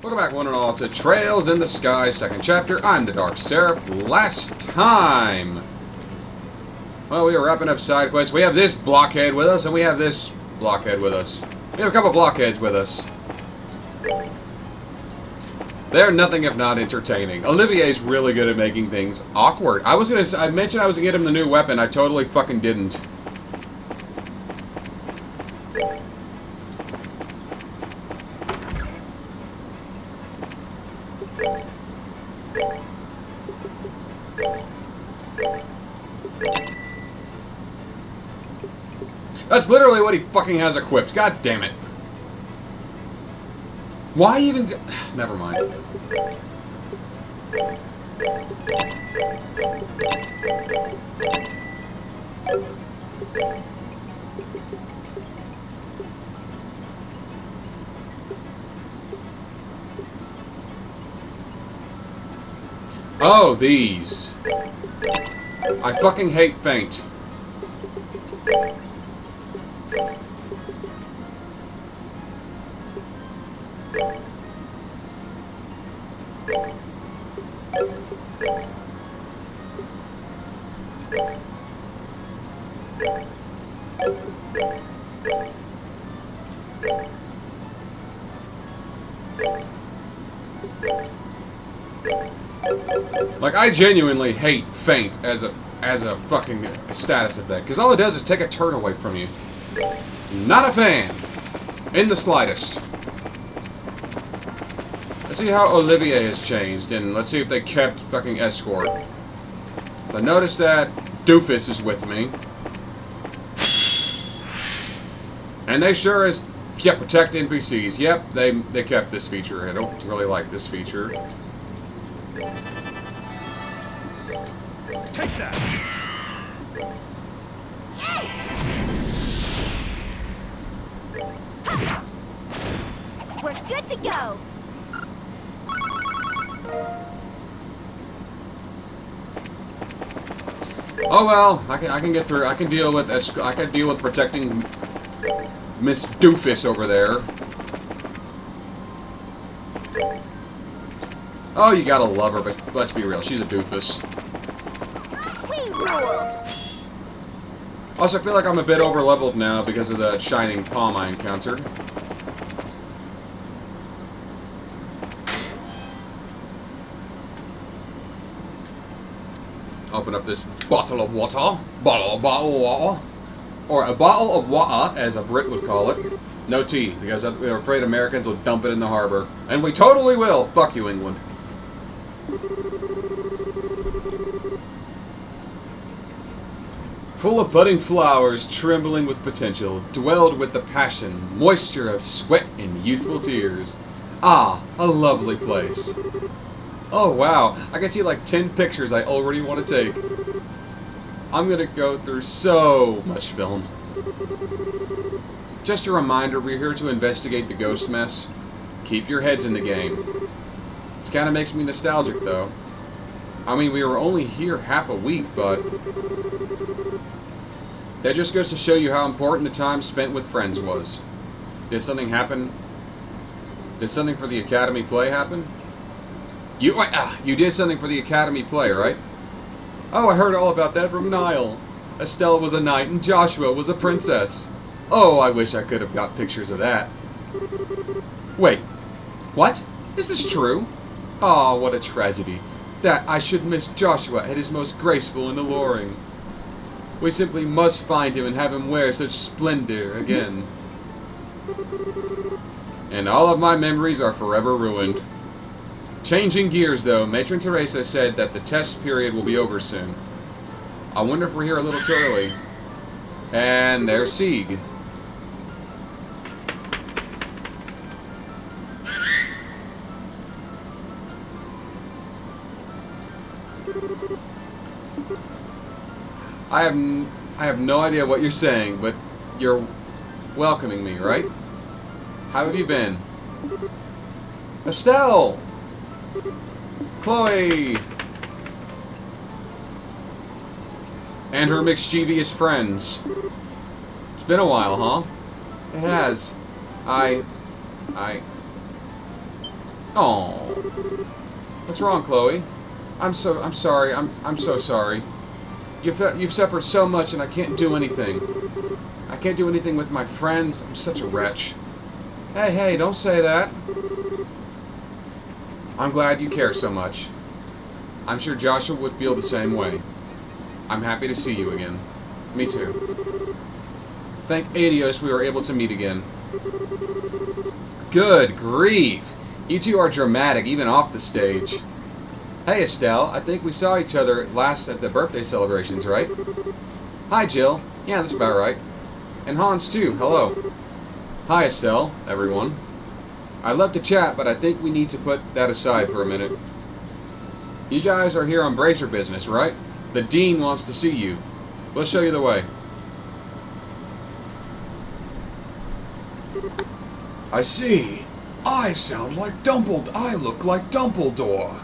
Welcome back, one and all, to Trails in the Sky, second chapter. I'm the TheDarkSeraph. Last time, well, we were wrapping up side quests. We have this blockhead with us, and we have this blockhead with us. We have a couple blockheads with us. They're nothing if not entertaining. Olivier's really good at making things awkward. I mentioned I was gonna get him the new weapon. I totally fucking didn't. That's literally what he fucking has equipped. God damn it. Why even... Never mind. Oh, these. I fucking hate feint. Like, I genuinely hate feint as a fucking status effect, because all it does is take a turn away from you. Not a fan. In the slightest. Let's see how Olivier has changed, and let's see if they kept fucking escort. So I noticed that Doofus is with me. And they sure as kept protect NPCs. Yep, they kept this feature. I don't really like this feature. Take that! We're good to go! Oh well, I can get through. I can deal with protecting Miss Doofus over there. Oh, you gotta love her, but let's be real, she's a doofus. We rule! Also, I feel like I'm a bit over-leveled now because of the shining palm I encountered. Open up this bottle of water. Bottle of water. Or a bottle of water, as a Brit would call it. No tea, because we're afraid Americans will dump it in the harbor. And we totally will. Fuck you, England. Full of budding flowers, trembling with potential, dwelled with the passion, moisture of sweat and youthful tears. Ah, a lovely place. Oh wow, I can see like 10 pictures I already want to take. I'm gonna go through so much film. Just a reminder, we're here to investigate the ghost mess. Keep your heads in the game. This kinda makes me nostalgic though. I mean, we were only here half a week, but... that just goes to show you how important the time spent with friends was. Did something happen? Did something for the Academy play happen? You did something for the Academy play, right? Oh, I heard all about that from Niall. Estella was a knight and Joshua was a princess. Oh, I wish I could have got pictures of that. Wait, what? Is this true? Oh, what a tragedy. That I should miss Joshua at his most graceful and alluring. We simply must find him and have him wear such splendor again. And all of my memories are forever ruined. Changing gears though, Matron Teresa said that the test period will be over soon. I wonder if we're here a little too early. And there's Sieg. I have no idea what you're saying, but you're welcoming me, right? How have you been? Estelle! Chloe! And her mischievous friends. It's been a while, huh? It has. Oh, what's wrong, Chloe? I'm sorry. I'm so sorry. You've suffered so much, and I can't do anything. I can't do anything with my friends. I'm such a wretch. Hey, don't say that. I'm glad you care so much. I'm sure Joshua would feel the same way. I'm happy to see you again. Me too. Thank Adios we were able to meet again. Good grief! You two are dramatic, even off the stage. Hey Estelle, I think we saw each other last at the birthday celebrations, right? Hi Jill. Yeah, that's about right. And Hans too, hello. Hi Estelle, everyone. I'd love to chat, but I think we need to put that aside for a minute. You guys are here on bracer business, right? The Dean wants to see you. We'll show you the way. I see. I sound like Dumbledore. I look like Dumbledore.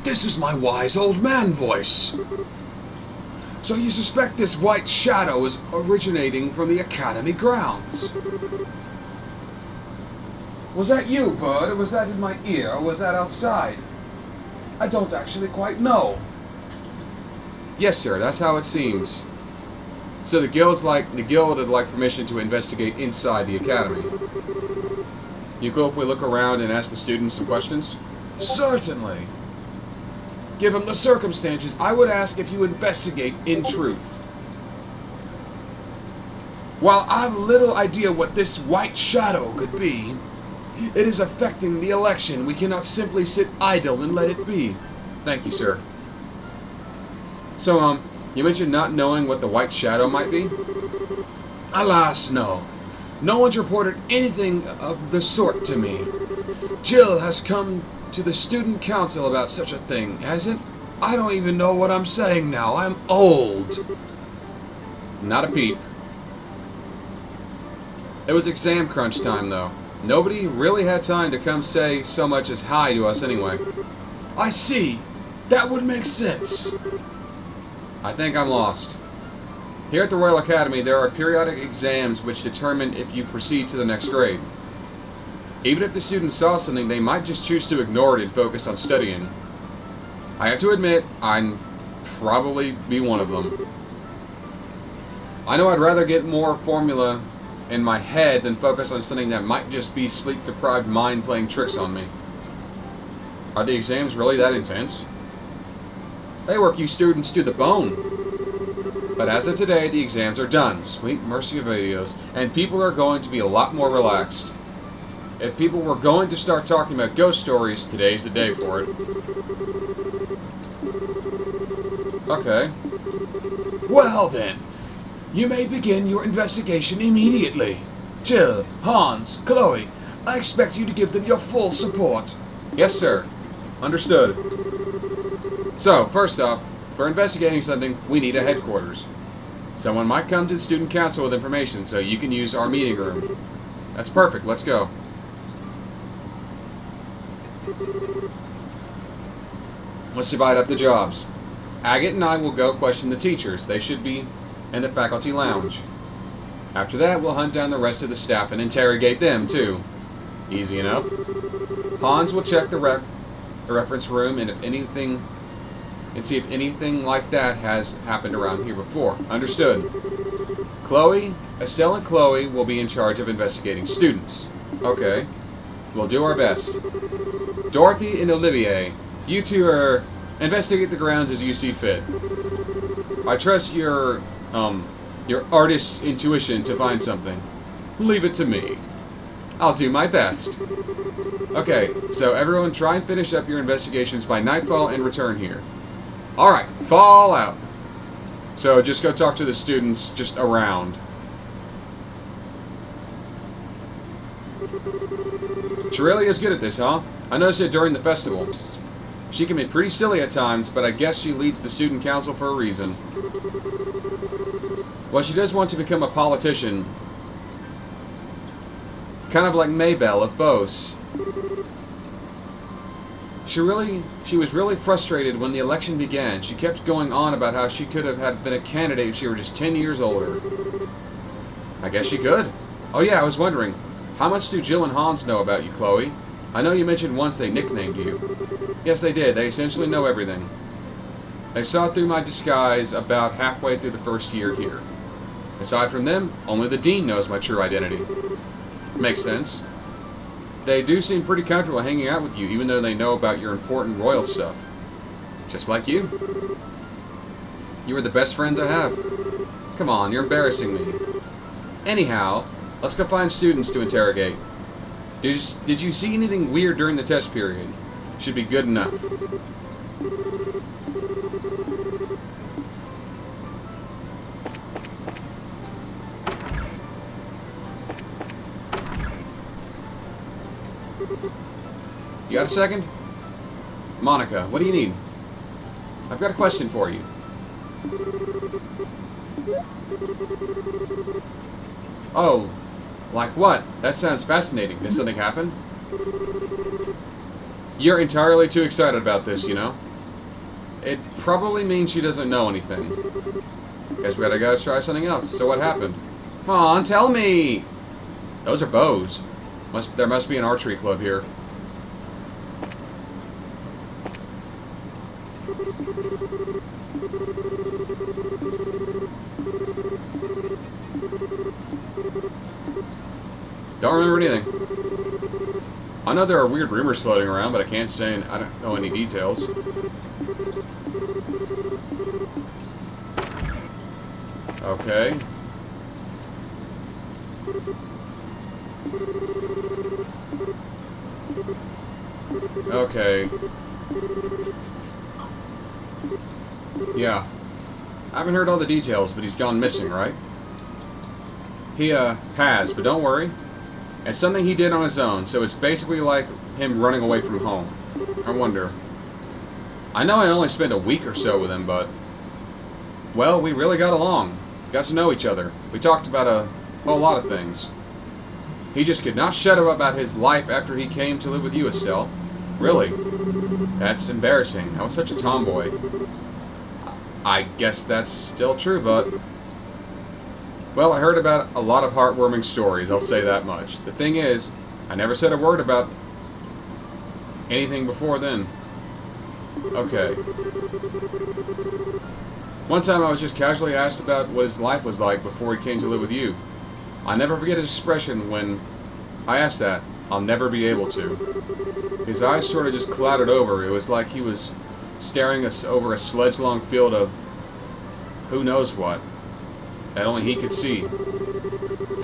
This is my wise old man voice. So you suspect this white shadow is originating from the Academy grounds? Was that you, Bud, or was that in my ear, or was that outside? I don't actually quite know. Yes, sir, that's how it seems. So the guild would like permission to investigate inside the academy. You cool if we look around and ask the students some questions? Certainly. Given the circumstances, I would ask if you investigate in truth. While I've little idea what this white shadow could be, it is affecting the election. We cannot simply sit idle and let it be. Thank you, sir. So, you mentioned not knowing what the white shadow might be? Alas, no. No one's reported anything of the sort to me. Jill has come to the student council about such a thing, hasn't? I don't even know what I'm saying now. I'm old. Not a peep. It was exam crunch time, though. Nobody really had time to come say so much as hi to us anyway. I see. That would make sense. I think I'm lost. Here at the Royal Academy, there are periodic exams which determine if you proceed to the next grade. Even if the students saw something, they might just choose to ignore it and focus on studying. I have to admit, I'd probably be one of them. I know I'd rather get more formula in my head than focus on something that might just be sleep-deprived mind playing tricks on me. Are the exams really that intense? They work you students to the bone. But as of today, the exams are done. Sweet mercy of Adios. And people are going to be a lot more relaxed. If people were going to start talking about ghost stories, today's the day for it. Okay. Well then, you may begin your investigation immediately. Jill, Hans, Chloe, I expect you to give them your full support. Yes, sir. Understood. So, first off, for investigating something, we need a headquarters. Someone might come to the student council with information, so you can use our meeting room. That's perfect. Let's go. Let's divide up the jobs. Agate and I will go question the teachers. They should be in the faculty lounge. After that, we'll hunt down the rest of the staff and interrogate them, too. Easy enough. Hans will check the reference room and see if anything like that has happened around here before. Understood. Estelle and Chloe will be in charge of investigating students. Okay. We'll do our best. Dorothy and Olivier, you two are investigate the grounds as you see fit. I trust your artist's intuition to find something. Leave it to me. I'll do my best. Okay, so everyone try and finish up your investigations by nightfall and return here. Alright, fall out. So just go talk to the students just around. Shirley good at this, huh? I noticed it during the festival. She can be pretty silly at times, but I guess she leads the student council for a reason. Well, she does want to become a politician. Kind of like Maybelle of Bose. She was really frustrated when the election began. She kept going on about how she could have been a candidate if she were just 10 years older. I guess she could. Oh yeah, I was wondering, How much do Jill and Hans know about you, Chloe? I know you mentioned once they nicknamed you. Yes, they did. They essentially know everything. They saw through my disguise about halfway through the first year here. Aside from them, only the Dean knows my true identity. Makes sense. They do seem pretty comfortable hanging out with you, even though they know about your important royal stuff. Just like you. You are the best friends I have. Come on, you're embarrassing me. Anyhow, let's go find students to interrogate. Did you see anything weird during the test period? Should be good enough. You got a second? Monica, what do you need? I've got a question for you. Oh, like what? That sounds fascinating. Did something happen? You're entirely too excited about this, you know? It probably means she doesn't know anything. Guess we gotta go try something else. So what happened? Come on, tell me! Those are bows. There must be an archery club here. Don't remember anything. I know there are weird rumors floating around, but I can't say I don't know any details. Okay. Okay. Yeah. I haven't heard all the details, but he's gone missing, right? He, has, but don't worry. It's something he did on his own, so it's basically like him running away from home. I wonder. I know I only spent a week or so with him, but... Well, we really got along. Got to know each other. We talked about a whole lot of things. He just could not shut up about his life after he came to live with you, Estelle. Really. That's embarrassing. I was such a tomboy. I guess that's still true, but... Well, I heard about a lot of heartwarming stories, I'll say that much. The thing is, I never said a word about anything before then. Okay. One time I was just casually asked about what his life was like before he came to live with you. I'll never forget his expression when I asked that. I'll never be able to. His eyes sort of just clouded over. It was like he was staring us over a sledge-long field of who knows what that only he could see.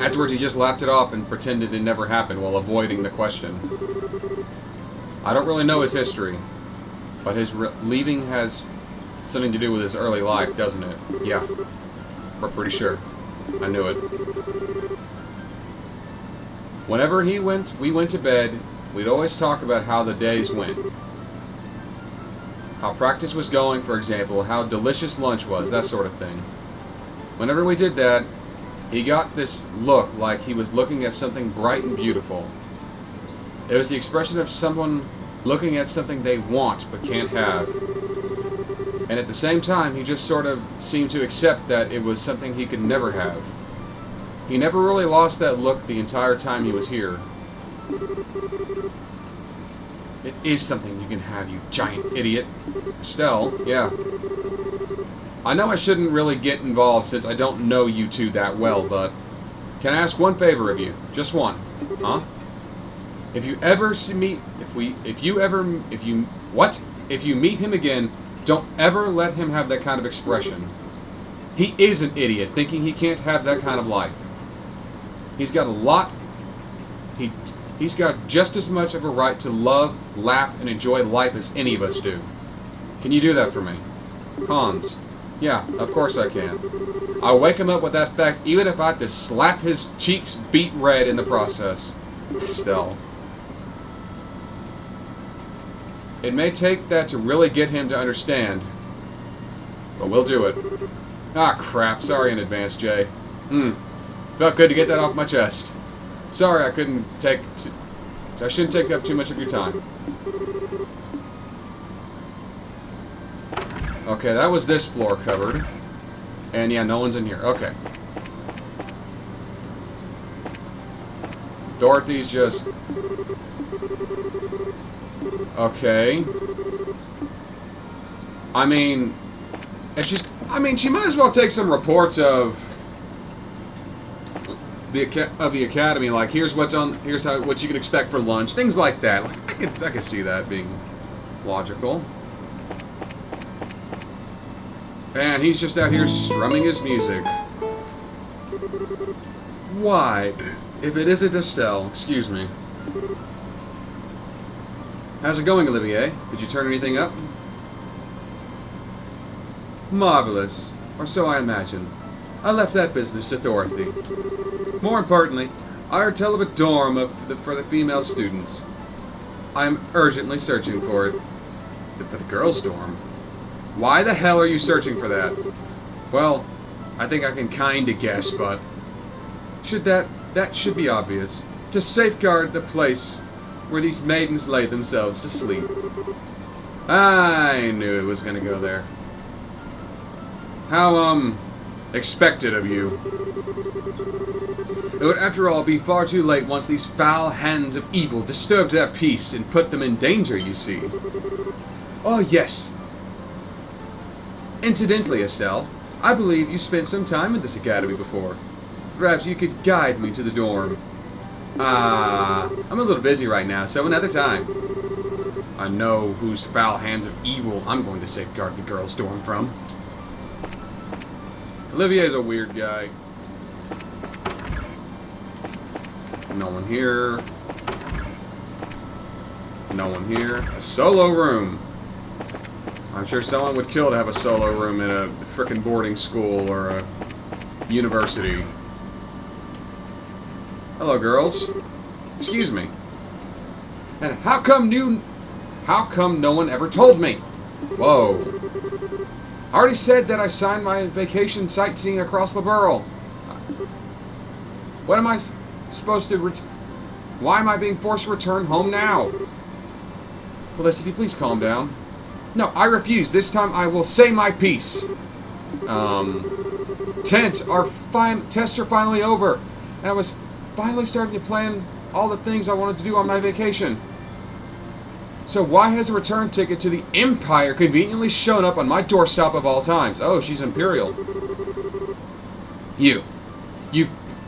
Afterwards, he just laughed it off and pretended it never happened while avoiding the question. I don't really know his history, but his leaving has something to do with his early life, doesn't it? Yeah, we're pretty sure. I knew it. Whenever we went to bed, we'd always talk about how the days went. How practice was going, for example, how delicious lunch was, that sort of thing. Whenever we did that, he got this look like he was looking at something bright and beautiful. It was the expression of someone looking at something they want but can't have. And at the same time, he just sort of seemed to accept that it was something he could never have. He never really lost that look the entire time he was here. It is something you can have, you giant idiot. Estelle, yeah. I know I shouldn't really get involved since I don't know you two that well, but can I ask one favor of you? Just one. Huh? If you meet him again, don't ever let him have that kind of expression. He is an idiot, thinking he can't have that kind of life. He's got a lot. He's got just as much of a right to love, laugh, and enjoy life as any of us do. Can you do that for me? Hans. Yeah, of course I can. I'll wake him up with that fact, even if I have to slap his cheeks beet red in the process. Estelle. It may take that to really get him to understand, but we'll do it. Ah, crap. Sorry in advance, Jay. Felt good to get that off my chest. Sorry I shouldn't take up too much of your time. Okay, that was this floor covered. And yeah, no one's in here. Okay. Dorothy's just... Okay. I mean... If she's... I mean, she might as well take some reports of the academy. Like, here's what's on... Here's what you can expect for lunch. Things like that. Like, I could see that being logical. And he's just out here strumming his music. Why? If it isn't Estelle, excuse me. How's it going, Olivier? Did you turn anything up? Marvelous. Or so I imagine. I left that business to Dorothy. More importantly, I heard tell of a dorm for the female students. I am urgently searching for it. For the girls' dorm? Why the hell are you searching for that? Well, I think I can kinda guess, but... That should be obvious. To safeguard the place where these maidens lay themselves to sleep. I knew it was gonna go there. How, expected of you. It would, after all, be far too late once these foul hands of evil disturbed their peace and put them in danger, you see. Oh, yes. Incidentally, Estelle, I believe you spent some time in this academy before. Perhaps you could guide me to the dorm. I'm a little busy right now, so another time. I know whose foul hands of evil I'm going to safeguard the girls' dorm from. Olivier's a weird guy. No one here. No one here. A solo room. I'm sure someone would kill to have a solo room in a frickin' boarding school or a university. Hello, girls. Excuse me. And how come no one ever told me? Whoa. I already said that I signed my vacation sightseeing across the borough. What am I supposed to... Why am I being forced to return home now? Felicity, please calm down. No, I refuse. This time I will say my piece. Tests are finally over. And I was finally starting to plan all the things I wanted to do on my vacation. So why has a return ticket to the Empire conveniently shown up on my doorstep of all times? Oh, she's Imperial. You've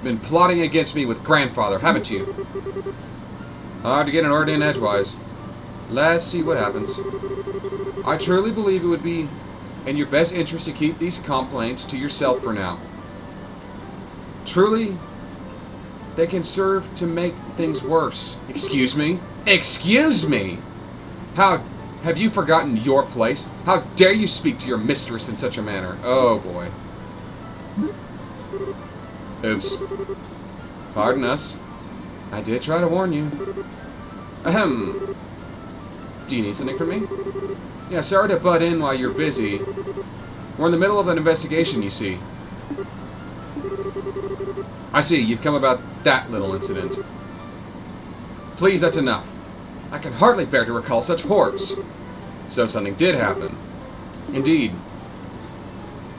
been plotting against me with Grandfather, haven't you? Hard to get an order in edgewise. Let's see what happens. I truly believe it would be in your best interest to keep these complaints to yourself for now. Truly, they can serve to make things worse. Excuse me? Excuse me? How have you forgotten your place? How dare you speak to your mistress in such a manner? Oh boy. Oops. Pardon us. I did try to warn you. Ahem. Do you need something from me? Yeah, sorry to butt in while you're busy. We're in the middle of an investigation, you see. I see, you've come about that little incident. Please, that's enough. I can hardly bear to recall such horrors. So something did happen. Indeed.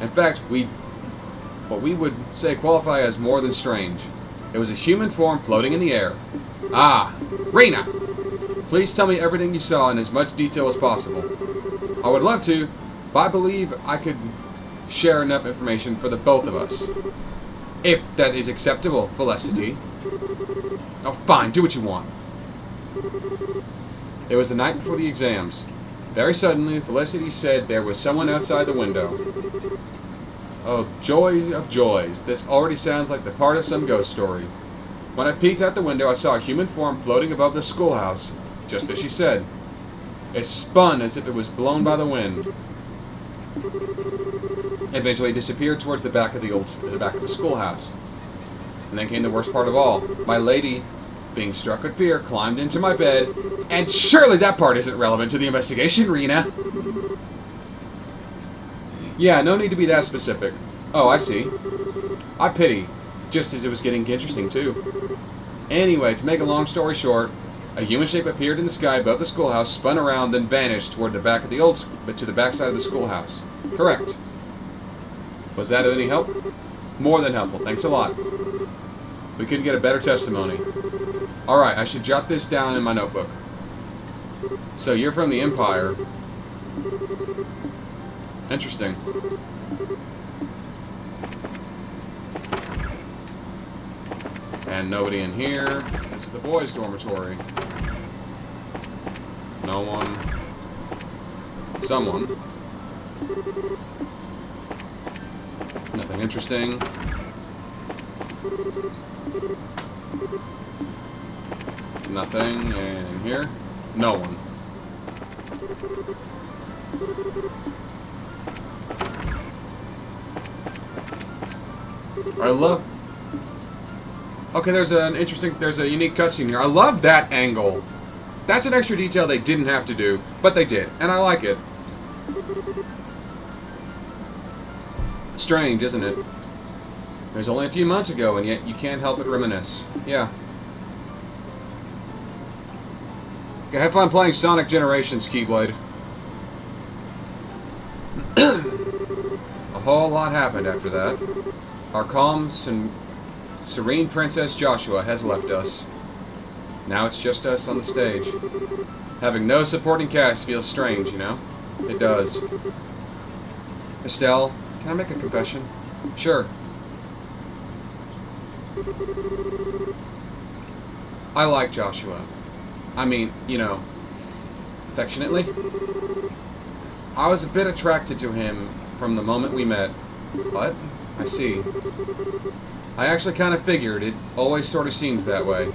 In fact, what we would say qualify as more than strange. It was a human form floating in the air. Ah, Rena! Please tell me everything you saw in as much detail as possible. I would love to, but I believe I could share enough information for the both of us. If that is acceptable, Felicity. Oh, fine, do what you want. It was the night before the exams. Very suddenly, Felicity said there was someone outside the window. Oh, joy of joys. This already sounds like the part of some ghost story. When I peeked out the window, I saw a human form floating above the schoolhouse, just as she said. It spun as if it was blown by the wind. Eventually disappeared towards the back of the schoolhouse. And then came the worst part of all. My lady, being struck with fear, climbed into my bed, and surely that part isn't relevant to the investigation, Rena. Yeah, no need to be that specific. Oh, I see. I pity, just as it was getting interesting too. Anyway, to make a long story short, a human shape appeared in the sky above the schoolhouse, spun around, then vanished toward the back of to the backside of the schoolhouse. Correct. Was that of any help? More than helpful. Thanks a lot. We couldn't get a better testimony. Alright, I should jot this down in my notebook. So you're from the Empire. Interesting. And nobody in here. This is the boys' dormitory. No one. Someone. Nothing interesting. Nothing in here. No one. I love... Okay, there's a unique cutscene here. I love that angle. That's an extra detail they didn't have to do, but they did, and I like it. Strange, isn't it? There's only a few months ago, and yet you can't help but reminisce. Yeah. Okay, have fun playing Sonic Generations, Keyblade. A whole lot happened after that. Our calm and serene Princess Joshua has left us. Now it's just us on the stage. Having no supporting cast feels strange, you know? It does. Estelle, can I make a confession? Sure. I like Joshua. I mean, you know, affectionately. I was a bit attracted to him from the moment we met. What? I see. I actually kind of figured it always sort of seemed that way.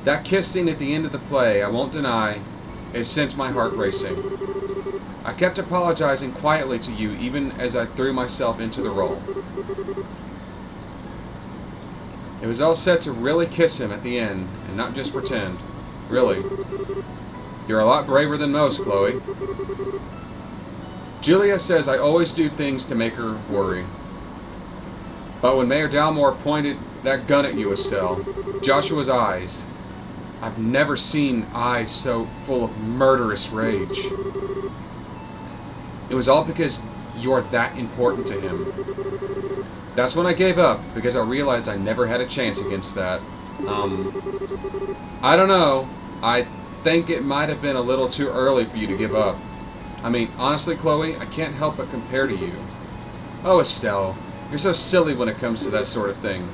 That kiss scene at the end of the play, I won't deny, has sent my heart racing. I kept apologizing quietly to you even as I threw myself into the role. It was all set to really kiss him at the end, and not just pretend. Really. You're a lot braver than most, Chloe. Julia says I always do things to make her worry. But when Mayor Dalmore pointed that gun at you, Estelle, Joshua's eyes, I've never seen eyes so full of murderous rage. It was all because you're that important to him. That's when I gave up, because I realized I never had a chance against that. I don't know. I think it might have been a little too early for you to give up. I mean, honestly, Chloe, I can't help but compare to you. Oh, Estelle, you're so silly when it comes to that sort of thing.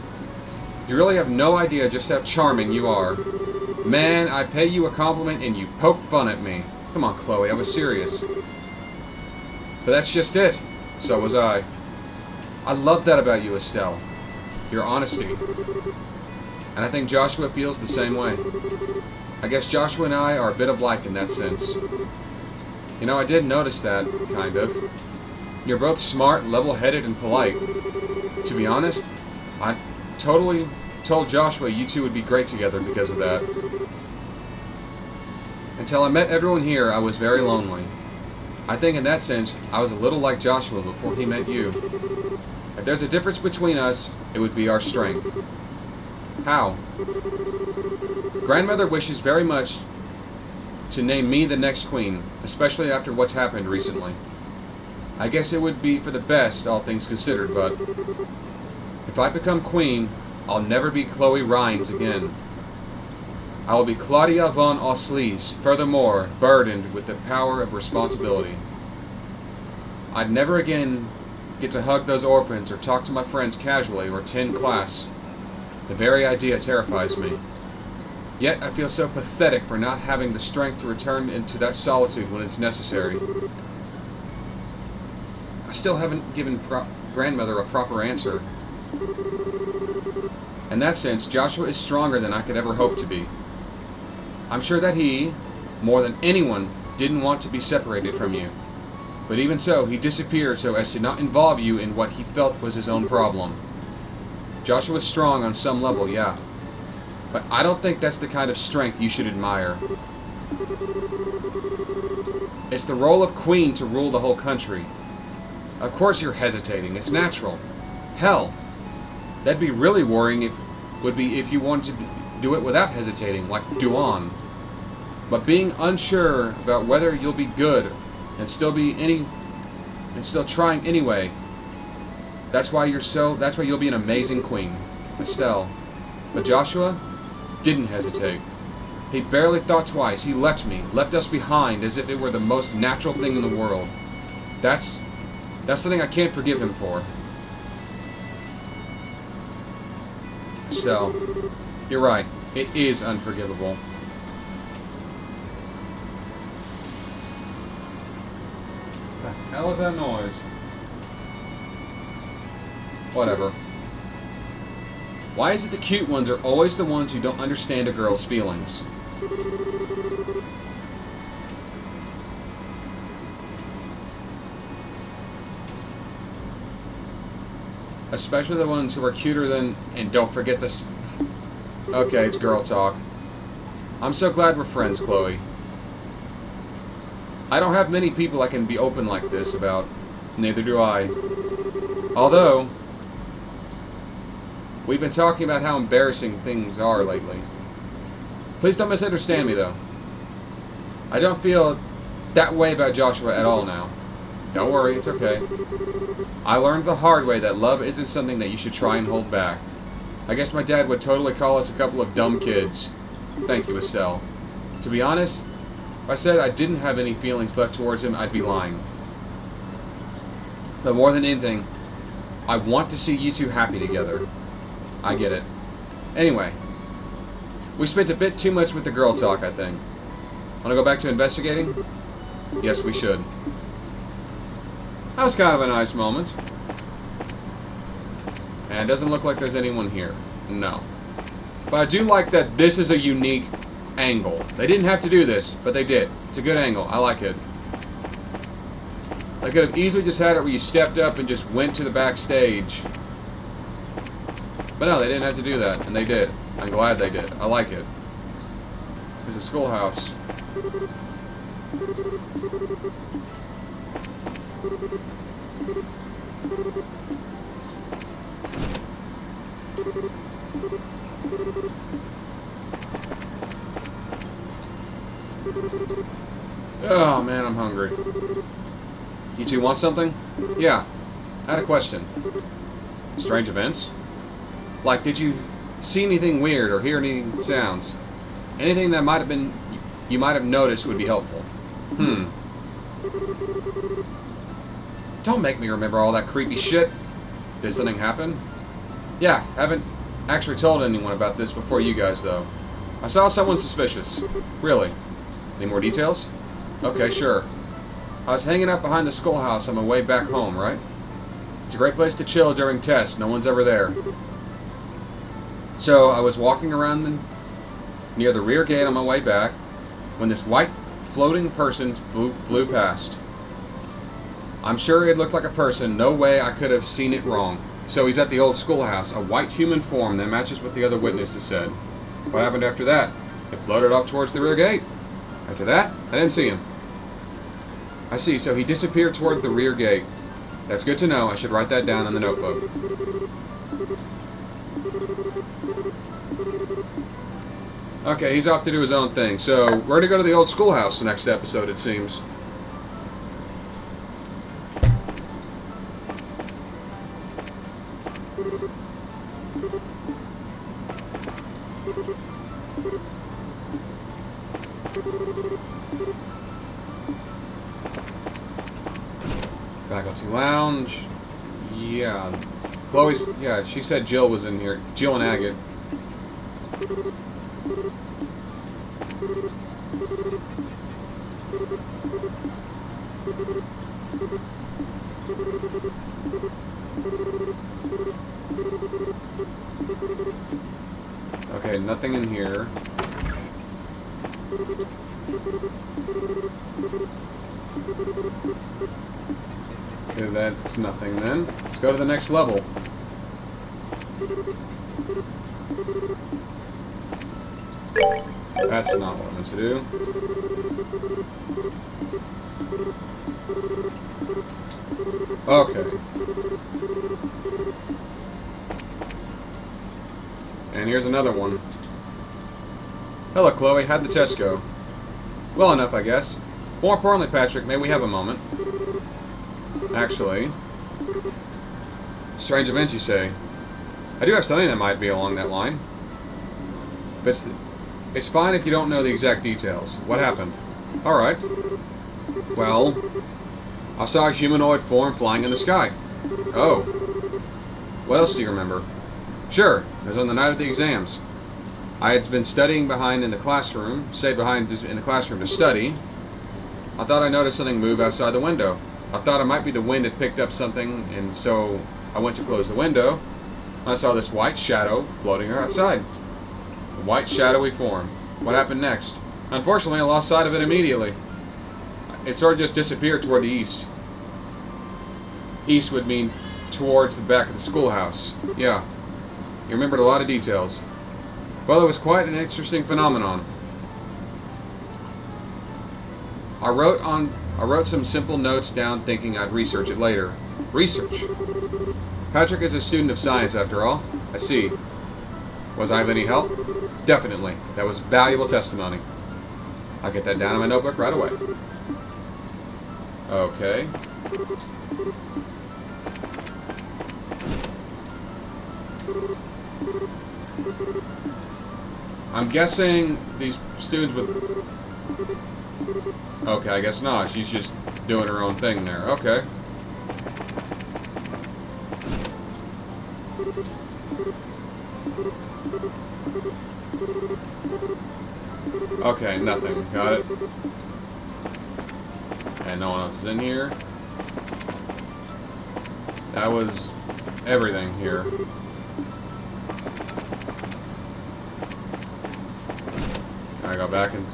You really have no idea just how charming you are. Man, I pay you a compliment and you poke fun at me. Come on, Chloe, I was serious. But that's just it. So was I. I love that about you, Estelle. Your honesty. And I think Joshua feels the same way. I guess Joshua and I are a bit alike in that sense. You know, I did notice that, kind of. You're both smart, level-headed, and polite. To be honest, I totally told Joshua you two would be great together because of that. Until I met everyone here, I was very lonely. I think in that sense, I was a little like Joshua before he met you. If there's a difference between us, it would be our strength. How? Grandmother wishes very much to name me the next queen, especially after what's happened recently. I guess it would be for the best, all things considered, but if I become queen, I'll never be Chloe Rhines again. I will be Claudia von Oslies, furthermore, burdened with the power of responsibility. I'd never again get to hug those orphans or talk to my friends casually or attend class. The very idea terrifies me. Yet I feel so pathetic for not having the strength to return into that solitude when it's necessary. I still haven't given grandmother a proper answer. In that sense, Joshua is stronger than I could ever hope to be. I'm sure that he, more than anyone, didn't want to be separated from you. But even so, he disappeared so as to not involve you in what he felt was his own problem. Joshua's strong on some level, yeah. But I don't think that's the kind of strength you should admire. It's the role of queen to rule the whole country. Of course you're hesitating, it's natural. Hell, that'd be really worrying if you wanted to do it without hesitating, like Duan. But being unsure about whether you'll be good and still trying anyway, that's why you'll be an amazing queen, Estelle. But Joshua, didn't hesitate. He barely thought twice. He left us behind as if it were the most natural thing in the world. That's something I can't forgive him for. Estelle, you're right. It is unforgivable. What the hell is that noise? Whatever. Why is it the cute ones are always the ones who don't understand a girl's feelings? Especially the ones who are cuter than... And don't forget this... Okay, it's girl talk. I'm so glad we're friends, Chloe. I don't have many people I can be open like this about. Neither do I. Although... We've been talking about how embarrassing things are lately. Please don't misunderstand me, though. I don't feel that way about Joshua at all now. Don't worry, it's okay. I learned the hard way that love isn't something that you should try and hold back. I guess my dad would totally call us a couple of dumb kids. Thank you, Estelle. To be honest, if I said I didn't have any feelings left towards him, I'd be lying. But more than anything, I want to see you two happy together. I get it. Anyway, we spent a bit too much with the girl talk, I think. Want to go back to investigating? Yes, we should. That was kind of a nice moment. And it doesn't look like there's anyone here. No. But I do like that this is a unique angle. They didn't have to do this, but they did. It's a good angle. I like it. They could have easily just had it where you stepped up and just went to the backstage. But no, they didn't have to do that, and they did. I'm glad they did. I like it. There's a schoolhouse. Oh man, I'm hungry. You two want something? Yeah. I had a question. Strange events? Like, did you see anything weird or hear any sounds? Anything that you might have noticed would be helpful. Don't make me remember all that creepy shit. Did something happen? Yeah, haven't actually told anyone about this before you guys, though. I saw someone suspicious. Really? Any more details? Okay, sure. I was hanging out behind the schoolhouse on my way back home, right? It's a great place to chill during tests. No one's ever there. So I was walking around near the rear gate on my way back when this white floating person flew past. I'm sure it looked like a person. No way I could have seen it wrong. So he's at the old schoolhouse, a white human form that matches what the other witnesses said. What happened after that? It floated off towards the rear gate. After that, I didn't see him. I see, so he disappeared toward the rear gate. That's good to know. I should write that down in the notebook. Okay, he's off to do his own thing. So, we're to go to the old schoolhouse the next episode, it seems. Faculty Lounge. Yeah. Chloe's... Yeah, she said Jill was in here. Jill and Agate. Okay, nothing in here. Okay, that's nothing then. Let's go to the next level. That's not what I meant to do. Okay. And here's another one. Hello, Chloe. How'd the test go? Well enough, I guess. More importantly, Patrick, may we have a moment? Actually... Strange events, you say? I do have something that might be along that line. It's fine if you don't know the exact details. What happened? Alright. Well, I saw a humanoid form flying in the sky. Oh. What else do you remember? Sure, it was on the night of the exams. I had been studying behind in the classroom, stayed behind in the classroom to study. I thought I noticed something move outside the window. I thought it might be the wind had picked up something, and so I went to close the window. I saw this white shadow floating outside. A white shadowy form. What happened next? Unfortunately, I lost sight of it immediately. It sort of just disappeared toward the east. East would mean towards the back of the schoolhouse. Yeah. You remembered a lot of details. Well, it was quite an interesting phenomenon. I wrote some simple notes down thinking I'd research it later. Research? Patrick is a student of science after all. I see. Was I of any help? Definitely. That was valuable testimony. I'll get that down in my notebook right away. Okay. I'm guessing these students would... Okay, I guess not. She's just doing her own thing there. Okay. Okay, nothing. Got it. And no one else is in here. That was everything here. I go back and...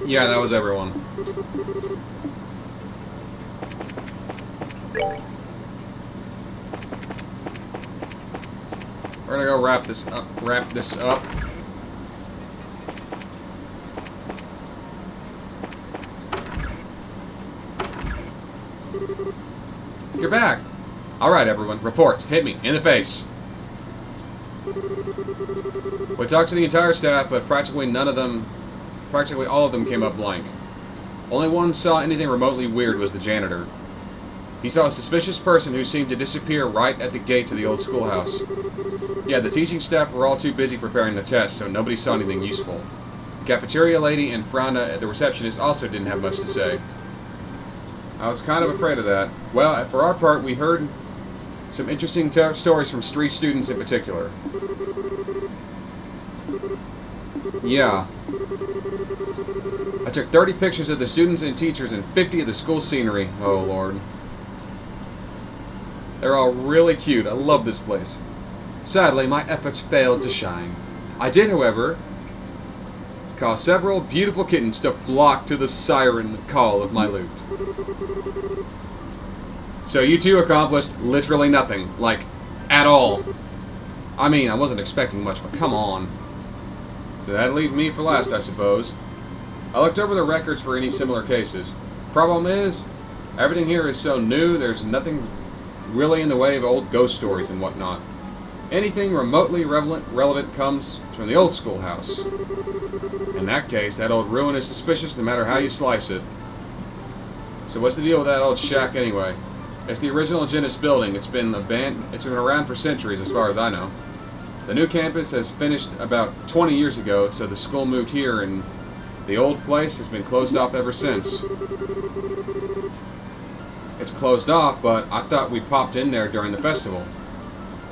Yeah, that was everyone. We're gonna go wrap this up. You're back. Alright, everyone. Reports. Hit me. In the face. We talked to the entire staff, but practically all of them came up blank. Only one saw anything remotely weird was the janitor. He saw a suspicious person who seemed to disappear right at the gate to the old schoolhouse. Yeah, the teaching staff were all too busy preparing the test, so nobody saw anything useful. The cafeteria lady and Frana, the receptionist, also didn't have much to say. I was kind of afraid of that. Well, for our part, we heard some interesting stories from street students in particular. Yeah. I took 30 pictures of the students and teachers and 50 of the school scenery. Oh, Lord. They're all really cute. I love this place. Sadly, my efforts failed to shine. I did, however, cause several beautiful kittens to flock to the siren call of my loot. So you two accomplished literally nothing. Like, at all. I mean, I wasn't expecting much, but come on. So that'd leave me for last, I suppose. I looked over the records for any similar cases. Problem is, everything here is so new, there's nothing really in the way of old ghost stories and whatnot. Anything remotely relevant comes from the old schoolhouse. In that case, that old ruin is suspicious no matter how you slice it. So what's the deal with that old shack anyway? It's the original Genesis building. It's been around for centuries as far as I know. The new campus has finished about 20 years ago, so the school moved here and the old place has been closed off ever since. It's closed off, but I thought we popped in there during the festival.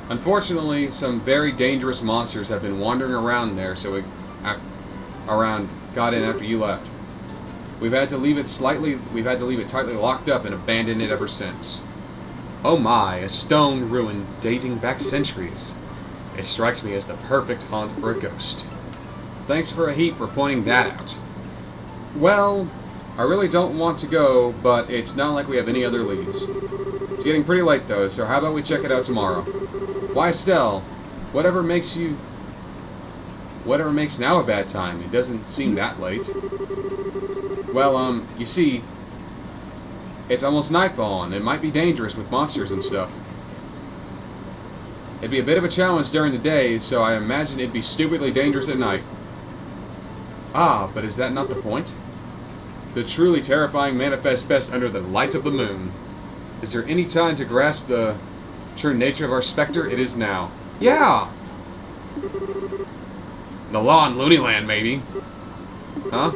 Unfortunately, some very dangerous monsters have been wandering around there, so we got in after you left. We've had to leave it tightly locked up and abandoned it ever since. Oh my, a stone ruin dating back centuries. It strikes me as the perfect haunt for a ghost. Thanks for a heap for pointing that out. Well, I really don't want to go, but it's not like we have any other leads. It's getting pretty late though, so how about we check it out tomorrow? Why, Estelle? Whatever makes now a bad time. It doesn't seem that late. Well, you see, it's almost nightfall, and it might be dangerous with monsters and stuff. It'd be a bit of a challenge during the day, so I imagine it'd be stupidly dangerous at night. Ah, but is that not the point? The truly terrifying manifests best under the light of the moon. Is there any time to grasp the true nature of our specter? It is now. Yeah! The law in Looneyland, maybe. Huh?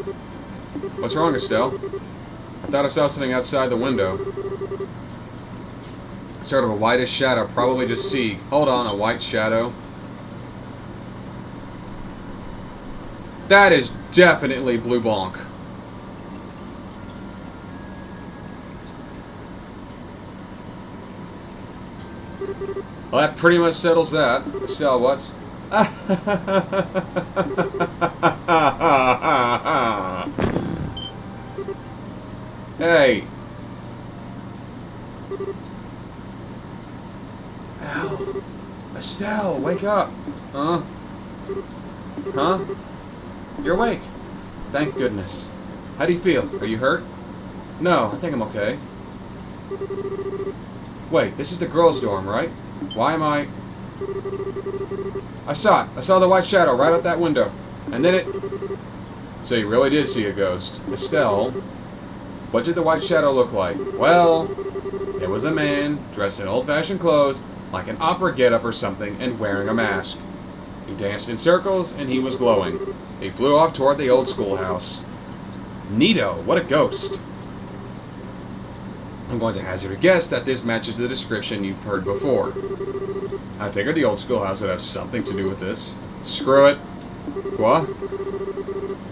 What's wrong, Estelle? I thought I saw something outside the window. Sort of a whitish shadow, probably just see. Hold on, a white shadow. That is definitely Blue Blanc. Well, that pretty much settles that. Estelle, what's... Hey. Ow. Estelle, wake up. Huh? Huh? You're awake. Thank goodness. How do you feel? Are you hurt? No, I think I'm okay. Wait, this is the girls' dorm, right? Why am I... I saw it. I saw the white shadow right out that window. And then it... So you really did see a ghost. Estelle, what did the white shadow look like? Well, it was a man dressed in old-fashioned clothes, like an opera getup or something, and wearing a mask. He danced in circles, and he was glowing. He flew off toward the old schoolhouse. Neato, what a ghost. I'm going to hazard a guess that this matches the description you've heard before. I figured the old schoolhouse would have something to do with this. Screw it. What?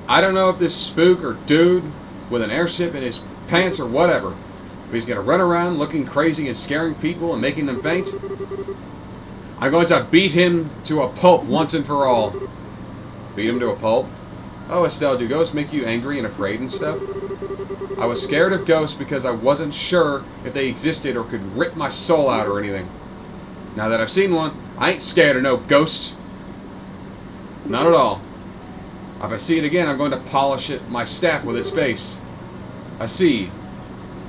I don't know if this spook or dude with an airship in his pants or whatever, if he's going to run around looking crazy and scaring people and making them faint. I'm going to beat him to a pulp once and for all. Beat him to a pulp? Oh, Estelle, do ghosts make you angry and afraid and stuff? I was scared of ghosts because I wasn't sure if they existed or could rip my soul out or anything. Now that I've seen one, I ain't scared of no ghost. Not at all. If I see it again, I'm going to polish my staff with its face. I see.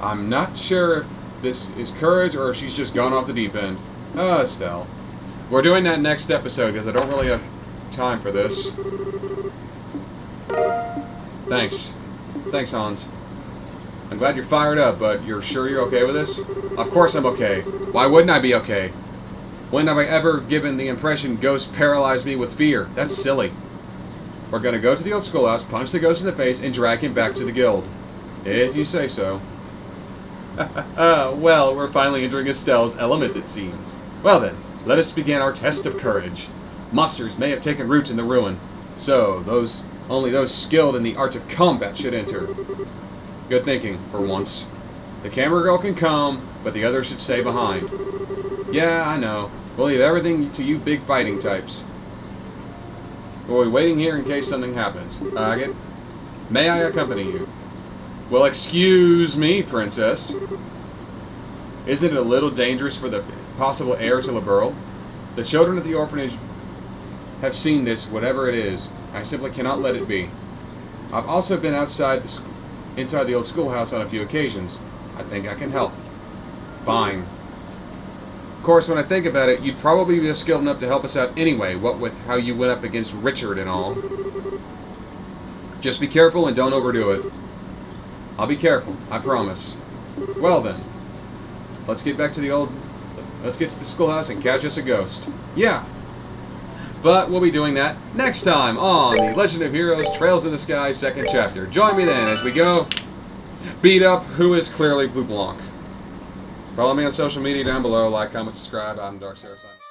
I'm not sure if this is courage or if she's just gone off the deep end. Oh, Estelle. We're doing that next episode because I don't really have time for this. Thanks. Thanks, Hans. I'm glad you're fired up, but you're sure you're okay with this? Of course I'm okay. Why wouldn't I be okay? When have I ever given the impression ghosts paralyze me with fear? That's silly. We're going to go to the old schoolhouse, punch the ghost in the face, and drag him back to the guild. If you say so. Well, we're finally entering Estelle's element, it seems. Well then, let us begin our test of courage. Monsters may have taken root in the ruin, so only those skilled in the art of combat should enter. Good thinking, for once. The camera girl can come, but the others should stay behind. Yeah, I know. We'll leave everything to you big fighting types. We'll be waiting here in case something happens. Agate, may I accompany you? Well, excuse me, princess. Isn't it a little dangerous for the possible heir to Liberl? The children at the orphanage have seen this, whatever it is. I simply cannot let it be. I've also been inside the old schoolhouse on a few occasions. I think I can help. Fine. Of course, when I think about it, you'd probably be skilled enough to help us out anyway, what with how you went up against Richard and all. Just be careful and don't overdo it. I'll be careful, I promise. Well then, let's get to the schoolhouse and catch us a ghost. Yeah. But we'll be doing that next time on The Legend of Heroes Trails in the Sky 2nd Chapter. Join me then as we go beat up who is clearly Blue Blanc. Follow me on social media down below. Like, comment, subscribe. I'm TheDarkSeraph.